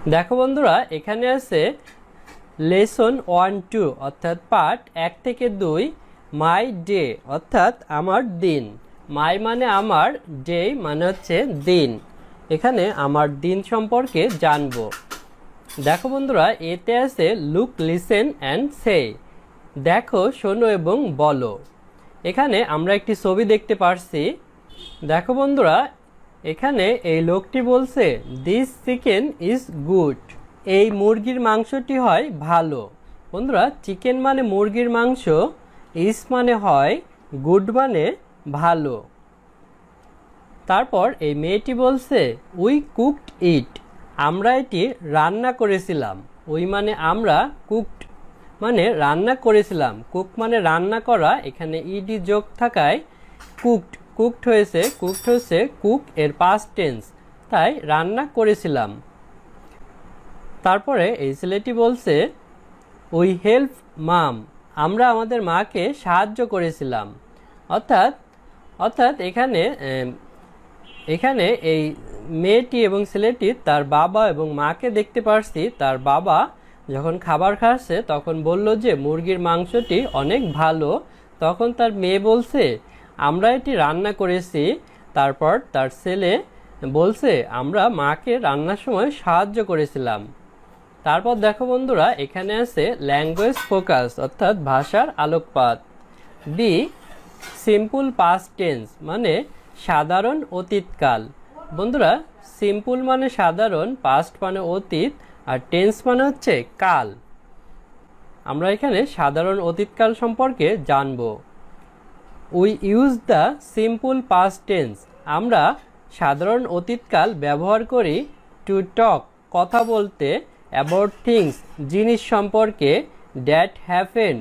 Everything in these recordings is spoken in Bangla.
দেখো বন্ধুরা, এখানে আছে লেসন 1-2 অর্থাৎ পার্ট 1 থেকে 2 মাই ডে অর্থাৎ আমার দিন। মাই মানে আমার, ডে মানে হচ্ছে দিন। এখানে আমার দিন সম্পর্কে জানবো। দেখো বন্ধুরা, এতে আছে লুক, লিসেন অ্যান্ড সে, দেখো, শোনো এবং বলো। এখানে আমরা একটি ছবি দেখতে পারছি। দেখো বন্ধুরা, এখানে এই লোকটি বলছে দিস চিকেন ইজ গুড, এই মুরগির মাংসটি হয় ভালো। বন্ধুরা, চিকেন মানে মুরগির মাংস, ইজ মানে হয়, গুড মানে ভালো। তারপর এই মেয়েটি বলছে উই কুকড ইট, আমরা এটি রান্না করেছিলাম। উই মানে আমরা, কুকড মানে রান্না করেছিলাম। কুক মানে রান্না করা, এখানে ইডি যোগ থাকায় কুকড কুকড হয়েছে। কুকড হচ্ছে কুক এর পাস্ট টেন্স, তাই রান্না করেছিলাম। তারপরে এই ছেলেটি বলছে উই হেল্প মাম, আমরা আমাদের মাকে সাহায্য করেছিলাম। অর্থাৎ অর্থাৎ এখানে এখানে এই মেয়েটি এবং ছেলেটি তার বাবা এবং মাকে দেখতে পারছি। তার বাবা যখন খাবার খাচ্ছে তখন বলল যে মুরগির মাংসটি অনেক ভালো। তখন তার মেয়ে বলছে আমরা এটি রান্না করেছি। তারপর তার ছেলে বলছে আমরা মাকে রান্নার সময় সাহায্য করেছিলাম। তারপর দেখো বন্ধুরা, এখানে আছে ল্যাঙ্গুয়েজ ফোকাস অর্থাৎ ভাষার আলোকপাত। বি সিম্পল পাস্ট টেন্স মানে সাধারণ অতীতকাল। বন্ধুরা, সিম্পল মানে সাধারণ, পাস্ট মানে অতীত, আর টেন্স মানে হচ্ছে কাল। আমরা এখানে সাধারণ অতীতকাল সম্পর্কে জানব। We use the simple past tense, আমরা সাধারণ অতীতকাল ব্যবহার করি। টু টক কথা বলতে, অ্যাবাউট থিংস জিনিস সম্পর্কে, দ্যাট হ্যাপেন্ড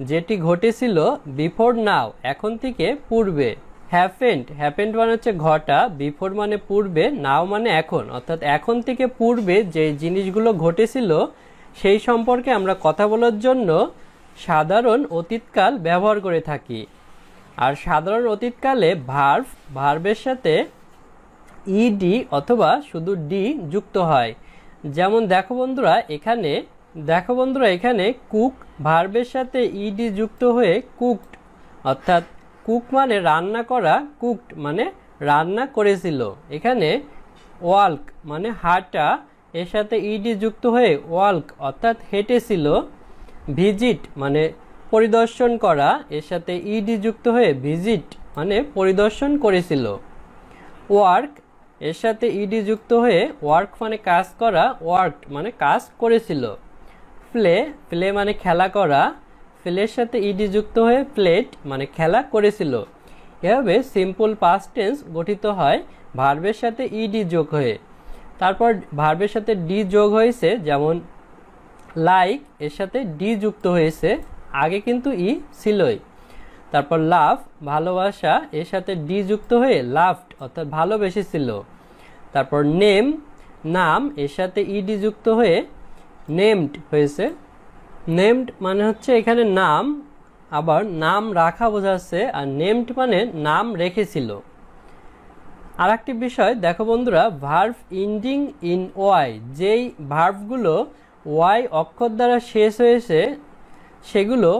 যেটি ঘটেছিল, বিফোর নাও এখন থেকে পূর্বে। হ্যাপেন্ড মানে হচ্ছে ঘটা, বিফোর মানে পূর্বে, নাও মানে এখন, অর্থাৎ এখন থেকে পূর্বে যে জিনিসগুলো ঘটেছিল সেই সম্পর্কে আমরা কথা বলার জন্য সাধারণ অতীতকাল ব্যবহার করে থাকি। আর সাধারণ অতীতকালে ভার্বের সাথে ইডি অথবা শুধু ডি যুক্ত হয়। যেমন দেখো বন্ধুরা, এখানে কুক ভার্বের সাথে ইডি যুক্ত হয়ে কুকড, অর্থাৎ কুক মানে রান্না করা, কুকড মানে রান্না করেছিল। এখানে ওয়াল্ক মানে হাঁটা, এর সাথে ইডি যুক্ত হয়ে ওয়াল্ক অর্থাৎ হেঁটেছিল। ভিজিট মানে পরিদর্শন করা, এর সাথে ইডি যুক্ত হয়ে ভিজিট মানে পরিদর্শন করেছিল। ওয়ার্ক এর সাথে ইডি যুক্ত হয়ে ওয়ার্ক মানে কাজ করা, ওয়ার্ক মানে কাজ করেছিল। প্লে মানে খেলা করা, প্লের সাথে ইডি যুক্ত হয়ে প্লেট মানে খেলা করেছিল। এভাবে সিম্পল পাস্ট টেন্স গঠিত হয় ভার্বের সাথে ইডি যোগ হয়ে। তারপর ভার্বের সাথে ডি যোগ হয়েছে, যেমন লাইক এর সাথে ডি যুক্ত হয়েছে, আগে কিন্তু ই ছিলই। তারপর লাভ ভালোবাসা, এর সাথে ডি যুক্ত হয়ে লাভড অর্থাৎ ভালোবেসেছিল। তারপর নেম নাম, এর সাথে ইডি যুক্ত হয়ে নেমড হয়েছে। নেমড মানে হচ্ছে এখানে নাম, আবার নাম রাখা বোঝাচ্ছে, আর নেমড মানে নাম রেখেছিল। আর একটি বিষয় দেখো বন্ধুরা, ভার্ব ইন্ডিং ইন ওয়াই, যেই ভার্বগুলো ওয়াই অক্ষর দ্বারা শেষ হয়েছে সেগুলো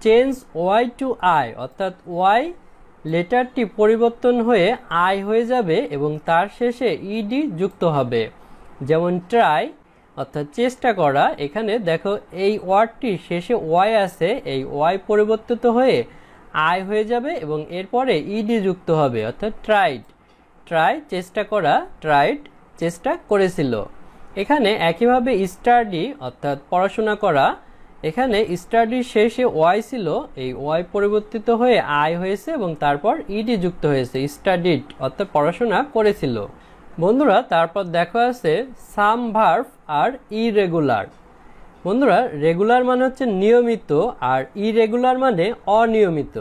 চেঞ্জ ওয়াই টু আই, অর্থাৎ ওয়াই লেটারটি পরিবর্তন হয়ে আই হয়ে যাবে এবং তার শেষে ইডি যুক্ত হবে। যেমন ট্রাই অর্থাৎ চেষ্টা করা, এখানে দেখো এই ওয়ার্ডটির শেষে ওয়াই আছে, এই ওয়াই পরিবর্তিত হয়ে আই হয়ে যাবে এবং এরপরে ইডি যুক্ত হবে, অর্থাৎ ট্রাই চেষ্টা করা, ট্রাইড চেষ্টা করেছিল। এখানে একইভাবে স্টাডি অর্থাৎ পড়াশোনা করা, এখানে স্টাডির শেষে ওয়াই ছিল, এই ওয়াই পরিবর্তিত হয়ে আই হয়েছে এবং তারপর ইডি যুক্ত হয়েছে, স্টাডিড অর্থাৎ পড়াশোনা করেছিল। বন্ধুরা, তারপর দেখো আছে সাম ভার্ব আর ইরেগুলার। বন্ধুরা, রেগুলার মানে হচ্ছে নিয়মিত আর ইরেগুলার মানে অনিয়মিত।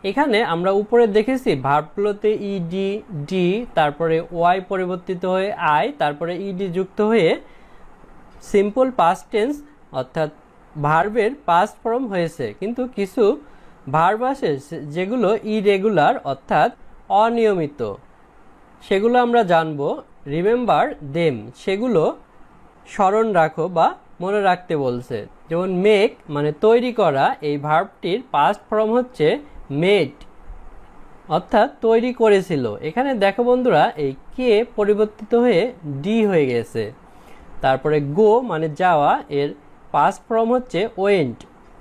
এখানে আমরা উপরে দেখেছি ভার্বগুলোতে ইডি ডি, তারপরে ওয়াই পরিবর্তিত হয়ে আই, তারপরে ইডি যুক্ত হয়ে সিম্পল পাস্ট টেন্স অর্থাৎ ভার্বের পাস্ট ফর্ম হয়েছে। কিন্তু কিছু ভার্ব আছে যেগুলো ইরেগুলার অর্থাৎ অনিয়মিত, সেগুলো আমরা জানবো। রিমেম্বার দেম, সেগুলো স্মরণ রাখো বা মনে রাখতে বলছে। যেমন মেক মানে তৈরি করা, এই ভার্বটির পাস্ট ফর্ম হচ্ছে মেড, অর্থাৎ তৈরি করেছিল। এখানে দেখো বন্ধুরা এই কে পরিবর্তিত হয়ে ডি হয়ে গেছে। তারপরে গো মানে যাওয়া, এর পাস্ট ফর্ম হচ্ছে ওয়েন্ট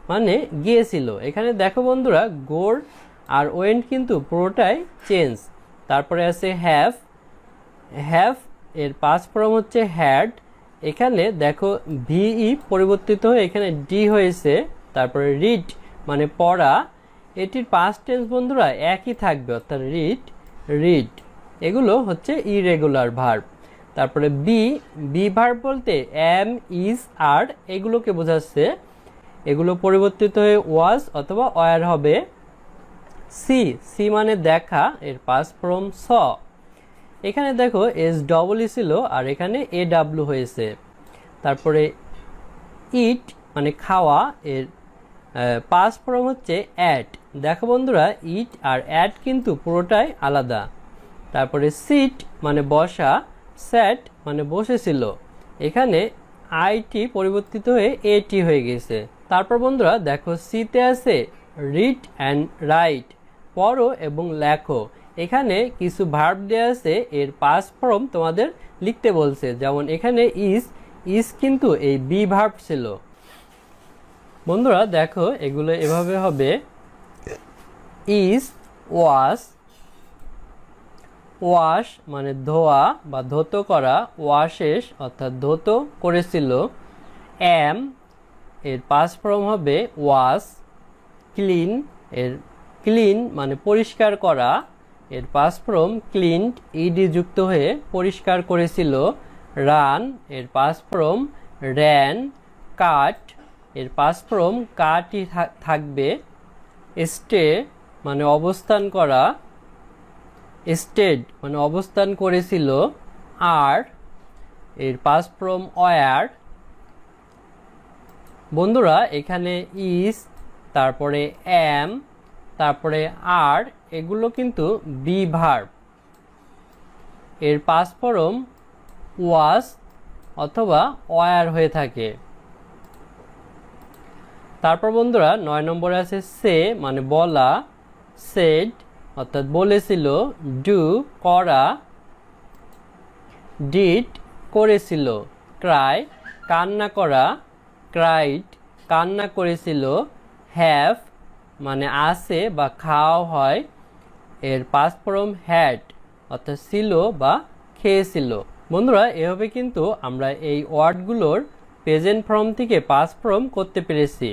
মানে গিয়েছিল। এখানে দেখো বন্ধুরা গোর আর ওয়েন্ট কিন্তু পুরোটাই চেঞ্জ। তারপরে আছে হ্যাভ, হ্যাভ এর পাস্ট ফর্ম হচ্ছে হ্যাড। এখানে দেখো ভিই পরিবর্তিত হয়ে এখানে ডি হয়েছে। তারপরে রিড মানে পড়া, এটির পাস্ট টেন্স বন্ধুরা একই থাকবে, অর্থাৎ রিড, রিড। এগুলো হচ্ছে ইরেগুলার ভার্ব। তারপরে বি, বি ভার্ব বলতে এম, ইজ, আর এগুলোকে বোঝাচ্ছে। এগুলো পরিবর্তিত হয়ে ওয়াজ অথবা ওয়ার হবে। সি, সি মানে দেখা, এর পাস্ট ফর্ম স। এখানে দেখো এস ডবল ই ছিল আর এখানে এ ডাব্লু হয়েছে। তারপরে ইট মানে খাওয়া, এর পাস্ট ফর্ম হচ্ছে অ্যাট। দেখো বন্ধুরা ইট আর অ্যাট কিন্তু পুরোটাই আলাদা। তারপরে সিট মানে বসা, স্যাট মানে বসেছিল। এখানে আইটি পরিবর্তিত হয়ে এটি হয়ে গেছে। তারপর বন্ধুরা দেখো সিতে আছে রিড অ্যান্ড রাইট, পড়ো এবং লেখো। এখানে কিছু ভার্ব দেওয়া আছে, এর পাস্ট ফর্ম তোমাদের লিখতে বলছে। যেমন এখানে ইজ, ইজ কিন্তু এই বি ভার্ব ছিল। বন্ধুরা দেখো এগুলো এভাবে হবে ইজ, ওয়াশ, ওয়াশ মানে ধোয়া বা ধৌত করা, ওয়াশেস অর্থাৎ ধৌত করেছিল। এম এর পাস্ট ফর্ম হবে ওয়াশ। ক্লিন, এর ক্লিন মানে পরিষ্কার করা, এর পাস্ট ফর্ম ক্লিনড, ইডি যুক্ত হয়ে পরিষ্কার করেছিল। রান এর পাস্ট ফর্ম র্যান। কাট এর পাস্ট ফর্ম কাটই থাকবে। স্টে মানে অবস্থান করা, স্টেড মানে অবস্থান করেছিল। আর এর পাস্ট ফর্ম ওয়ার। বন্ধুরা এখানে ইজ, তারপরে এম, তারপরে আর, এগুলো কিন্তু বি ভার্ব, এর পাস্ট ফর্ম ওয়াজ অথবা ওয়ার হয়ে থাকে। তারপর বন্ধুরা 9 নম্বরে আছে সে মানে বলা, সেড অর্থাৎ বলেছিল। ডু করা, ডিড করেছিল। ক্রাই কান্না করা, ক্রাইড কান্না করেছিল। হ্যাভ মানে আছে বা খাওয়া হয়, এর পাস্ট ফর্ম হ্যাড অর্থাৎ ছিল বা খেয়েছিল। বন্ধুরা এভাবে কিন্তু আমরা এই ওয়ার্ডগুলোর প্রেজেন্ট ফর্ম থেকে পাস্ট ফর্ম করতে পেরেছি।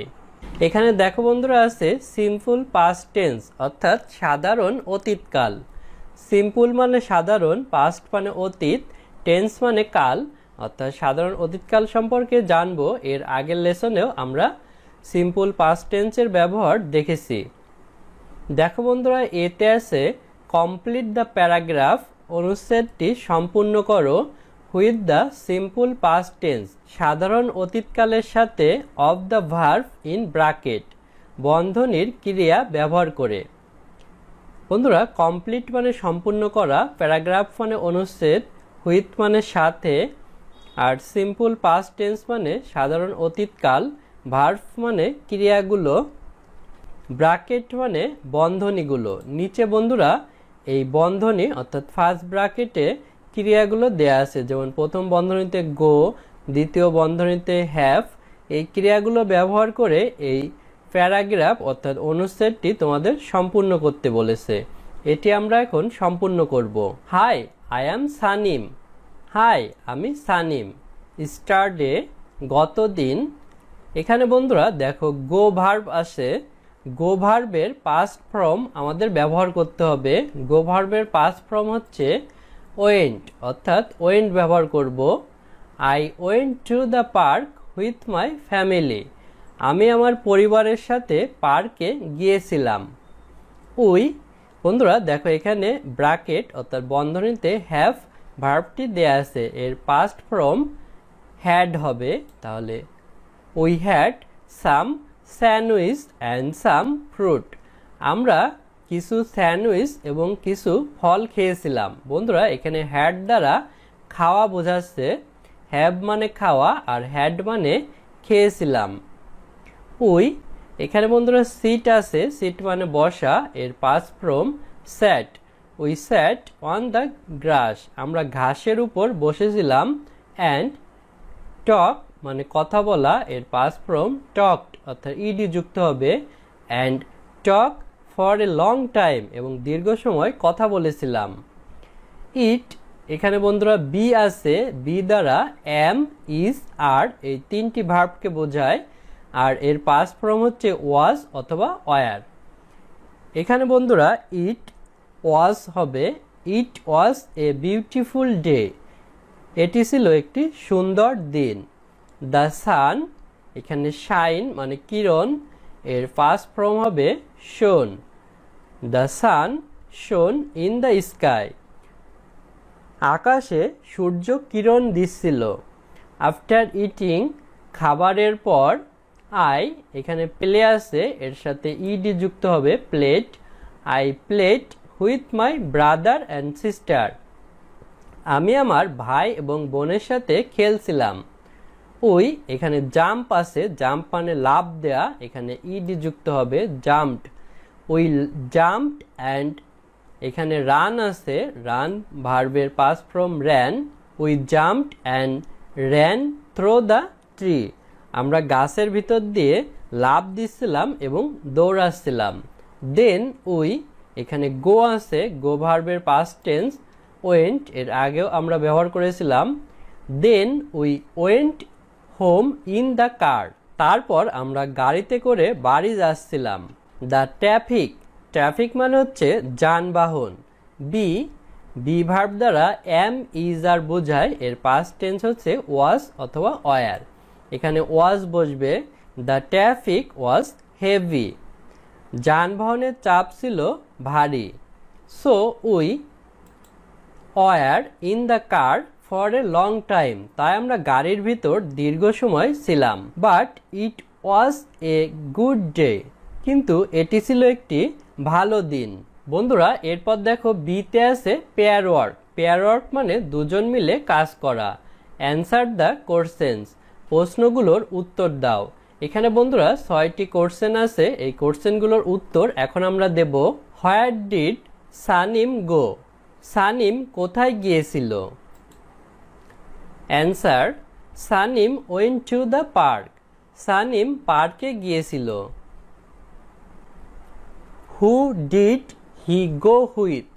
এখানে দেখো বন্ধুরা আছে সিম্পল পাস্ট টেন্স অর্থাৎ সাধারণ অতীতকাল। সিম্পল মানে সাধারণ, পাস্ট মানে অতীত, টেন্স মানে কাল, অর্থাৎ সাধারণ অতীতকাল সম্পর্কে জানবো। এর আগের লেসনেও আমরা সিম্পল পাস্ট টেন্সের ব্যবহার দেখেছি। দেখো বন্ধুরা এতে আছে কমপ্লিট দ্য প্যারাগ্রাফ, অনুচ্ছেদটি সম্পূর্ণ করো with the simple past tense, সাধারণ অতীতকালের সাথে of the verb in bracket, বন্ধনীর ক্রিয়া ব্যবহার করে। বন্ধুরা কমপ্লিট মানে সম্পূর্ণ করা, প্যারাগ্রাফ মানে অনুচ্ছেদ, উইথ মানে সাথে, আর সিম্পল পাস্ট টেন্স মানে সাধারণ অতীতকাল, ভার্ব মানে ক্রিয়াগুলো, ব্র্যাকেট মানে বন্ধনীগুলো। নিচে বন্ধুরা এই বন্ধনী অর্থাৎ ফার্স্ট ব্র্যাকেটে ক্রিয়াগুলো দেয়া আছে, যেমন প্রথম বন্ধনীতে গো, দ্বিতীয় বন্ধনীতে হ্যাভ। এই ক্রিয়াগুলো ব্যবহার করে এই প্যারাগ্রাফ অর্থাৎ অনুচ্ছেদটি তোমাদের সম্পূর্ণ করতে বলেছে। এটি আমরা এখন সম্পূর্ণ করব। Hi I am Sanim, hi আমি সানিম। স্টারডে গতদিন। এখানে বন্ধুরা দেখো গো ভার্ব আসে, গো ভার্বের পাস্ট ফর্ম আমাদের ব্যবহার করতে হবে। গো ভার্বের পাস্ট ফর্ম হচ্ছে ওয়েন্ট, অর্থাৎ ওয়েন্ট ব্যবহার করব। I went to the park with my family, আমি আমার পরিবারের সাথে পার্কে গিয়েছিলাম। উই, বন্ধুরা দেখো এখানে ব্র্যাকেট অর্থাৎ বন্ধনীতে হ্যাভ ভার্বটি দেয়া আছে, এর পাস্ট ফর্ম হ্যাড হবে। তাহলে we had some sandwich and some fruit, আমরা কিছু স্যান্ডউইচ এবং কিছু ফল খেয়েছিলাম। বন্ধুরা এখানে হ্যাড দ্বারা খাওয়া বোঝাচ্ছে, হ্যাভ মানে খাওয়া আর হ্যাড মানে খেয়েছিলাম। উই, এখানে বন্ধুরা সিট আছে, সিট মানে বসা, এর past form sat. We sat on the grass, আমরা ঘাসের উপর বসেছিলাম। অ্যান্ড টক মানে কথা বলা, এর পাস্ট ফর্ম টকড অর্থাৎ ইডি যুক্ত হবে। And talk for a long time, এবং দীর্ঘ সময় কথা বলেছিলাম। ইট, এখানে বন্ধুরা বি আছে, বি দ্বারা এম, ইজ, আর এই তিনটি ভার্বকে বোঝায়, আর এর পাস্ট ফর্ম হচ্ছে ওয়াজ অথবা ওয়ার। এখানে বন্ধুরা ইট ওয়াজ হবে, ইট ওয়াজ এ বিউটিফুল ডে, এটি ছিল একটি সুন্দর দিন। দ্য সান, এখানে শাইন মানে কিরণ, এর পাস্ট ফর্ম হবে শোন। দ্য সান শোন ইন দ্য স্কাই, আকাশে সূর্য কিরণ দিচ্ছিল। আফটার ইটিং, খাবারের পর। আই, এখানে প্লে আছে, এর সাথে ইডি যুক্ত হবে plate. I plate with my brother and sister, আমি আমার ভাই এবং বোনের সাথে খেলছিলাম। উই, এখানে জাম্প আছে, জাম্প মানে লাফ দেয়া, এখানে ইডি যুক্ত হবে জাম্পড। উই জাম্পড অ্যান্ড, এখানে রান আছে, রান ভার্বের past form ran. We jumped and ran through the tree, আমরা গাছের ভিতর দিয়ে লাফ দিচ্ছিলাম এবং দৌড়াচ্ছিলাম। দেন উই, এখানে গো আছে, গো ভার্বের পাস্ট টেন্স ওয়েন্ট, এর আগেও আমরা ব্যবহার করেছিলাম। Then we went home in the car, তারপর আমরা গাড়িতে করে বাড়ি যাচ্ছিলাম। দ্য ট্রাফিক, ট্রাফিক মানে হচ্ছে যানবাহন। বি, বি ভার্ব দ্বারা এম, ইজ, আর বোঝায়, এর পাস্ট টেন্স হচ্ছে ওয়াজ অথবা ওয়ার, এখানে ওয়াজ বসবে। দ্য ট্রাফিক ওয়াজ হেভি, যানবাহনের চাপ ছিল ভারী। So we were in the car for a long time, তাই আমরা গাড়ির ভিতর দীর্ঘ সময় ছিলাম। But it was a good day, কিন্তু এটি ছিল একটি ভালো দিন। বন্ধুরা এরপর দেখো বিতে আছে পেয়ার ওয়ার্ক। পেয়ার ওয়ার্ক মানে দুজন মিলে কাজ করা। অ্যান্সার দ্য কোশ্চেন্স, প্রশ্নগুলোর উত্তর দাও। এখানে বন্ধুরা 6টি কোশ্চেন আছে, এই কোশ্চেনগুলোর উত্তর এখন আমরা দেব। হোয়ার ডিড সানিম গো, সানিম কোথায় গিয়েছিল? Answer, Sanim went to the park, Sanim পার্কে গিয়েছিল। Who did he go with,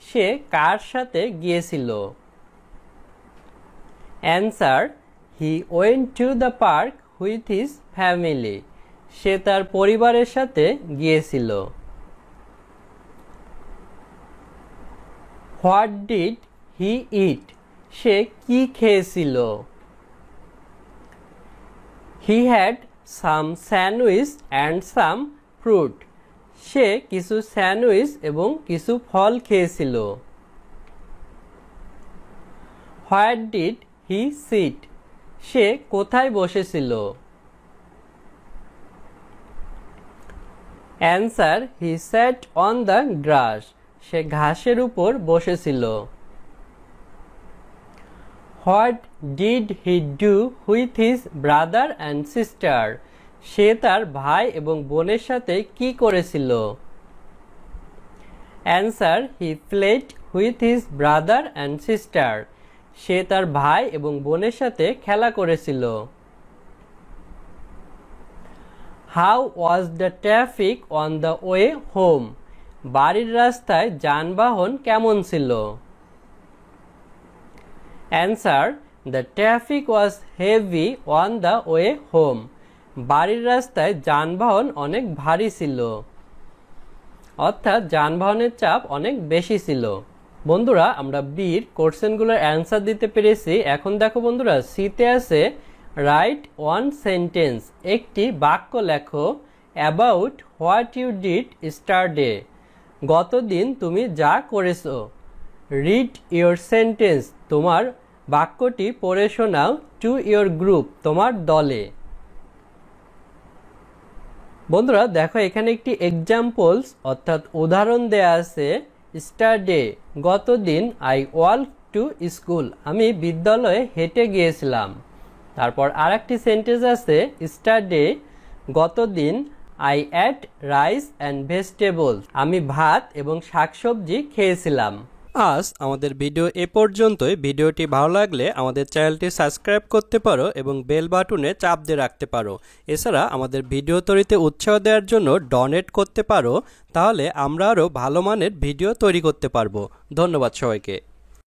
সে কার সাথে গিয়েছিল? Answer, he went to the park with his family, সে তার পরিবারের সাথে গিয়েছিল। হোয়াট ডিড হি ইট, সে কি খেয়েছিল? He had some sandwich and some fruit, সে কিছু স্যান্ডউইচ এবং কিছু ফল খেয়েছিল। হোয়াট ডিড হি সিট, সে কোথায় বসেছিল? Answer, he sat on the grass, সে ঘাসের উপর বসেছিল। What did he do with his brother and sister, সে তার ভাই এবং বোনের সাথে কি করেছিল? Answer, he played with his brother and sister, সে তার ভাই এবং বোনের সাথে খেলা করেছিল। How was the traffic on the way home, বাড়ির রাস্তায় যানবাহন কেমন ছিল? Answer, the traffic was heavy on the way home, বাড়ির রাস্তায় যানবাহন অনেক ভারী ছিল, অর্থাৎ যানবাহনের চাপ অনেক বেশি ছিল। বন্ধুরা আমরা বির কোশ্চেনগুলোর অ্যান্সার দিতে পেরেছি। এখন দেখো বন্ধুরা সিতে আছে রাইট ওয়ান সেন্টেন্স, একটি বাক্য লেখো about what you did yesterday, গতদিন তুমি যা করেছো। রিড ইয়োর সেন্টেন্স, তোমার বাক্যটি পড়ে শোনাও টু ইয়োর গ্রুপ, তোমার দলে। বন্ধুরা দেখো এখানে একটি এক্সাম্পলস অর্থাৎ উদাহরণ দেয়া আছে। স্টারডে, গতদিন। আই ওয়াক টু স্কুল, আমি বিদ্যালয়ে হেঁটে গিয়েছিলাম। তারপর আরেকটি সেন্টেন্স আছে স্টারডে, গতদিন I ate rice and vegetables, আমি ভাত এবং শাকসবজি খেয়েছিলাম। আজ আমাদের ভিডিও এ পর্যন্তই। ভিডিওটি ভালো লাগলে আমাদের চ্যানেলটি সাবস্ক্রাইব করতে পারো এবং বেল বাটনে চাপ দিয়ে রাখতে পারো। এছাড়া আমাদের ভিডিও তৈরিতে উৎসাহ দেওয়ার জন্য ডোনেট করতে পারো, তাহলে আমরা আরও ভালো মানের ভিডিও তৈরি করতে পারবো। ধন্যবাদ সবাইকে।